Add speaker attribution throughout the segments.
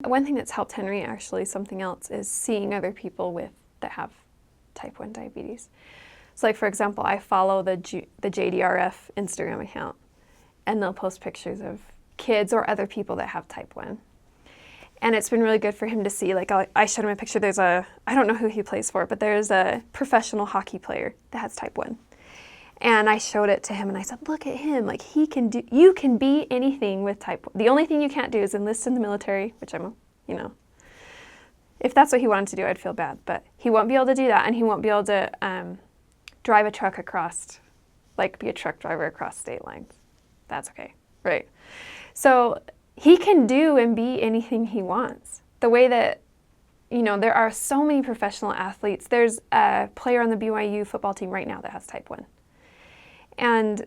Speaker 1: one thing that's helped Henry, actually, something else, is seeing other people that have type 1 diabetes. So, like, for example, I follow the JDRF Instagram account, and they'll post pictures of kids or other people that have type 1. And it's been really good for him to see. Like, I showed him a picture. I don't know who he plays for, but there's a professional hockey player that has type 1. And I showed it to him, and I said, look at him. Like, you can be anything with type 1. The only thing you can't do is enlist in the military, which if that's what he wanted to do, I'd feel bad. But he won't be able to do that, and he won't be able to drive a truck across, like, be a truck driver across state lines. That's okay, right? So he can do and be anything he wants. The way that, there are so many professional athletes. There's a player on the BYU football team right now that has type 1. And,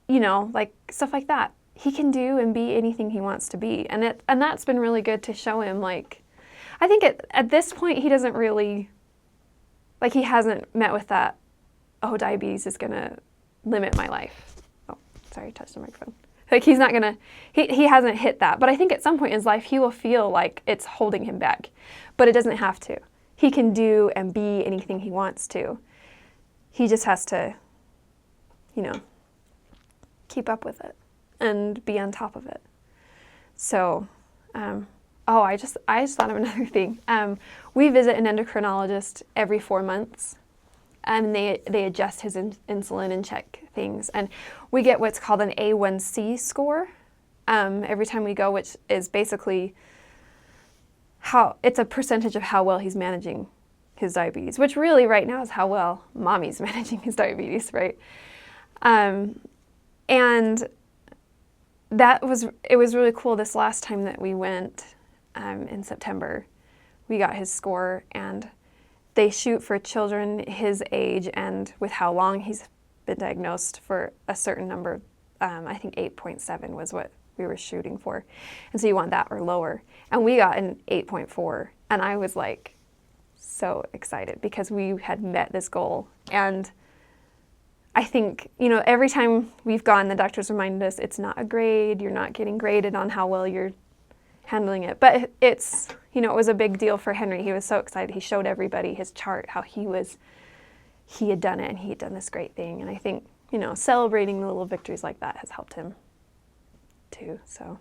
Speaker 1: like, stuff like that. He can do and be anything he wants to be. And that's been really good to show him, like, I think at this point he doesn't really, like, he hasn't met with that, oh, diabetes is going to limit my life. Oh, sorry, I touched the microphone. Like, he's not going to, he hasn't hit that. But I think at some point in his life he will feel like it's holding him back. But it doesn't have to. He can do and be anything he wants to. He just has to, keep up with it and be on top of it. So, I just thought of another thing. We visit an endocrinologist every 4 months, and they adjust his insulin and check things. And we get what's called an A1C score every time we go, which is basically it's a percentage of how well he's managing his diabetes, which really right now is how well mommy's managing his diabetes, right? And it was really cool this last time that we went in September. We got his score, and they shoot for children his age and with how long he's been diagnosed for a certain number. I think 8.7 was what we were shooting for. And so you want that or lower. And we got an 8.4, and I was like so excited because we had met this goal. And I think, every time we've gone, the doctors reminded us it's not a grade. You're not getting graded on how well you're handling it. But it's, it was a big deal for Henry. He was so excited. He showed everybody his chart, how he had done it, and he had done this great thing. And I think, celebrating the little victories like that has helped him too. So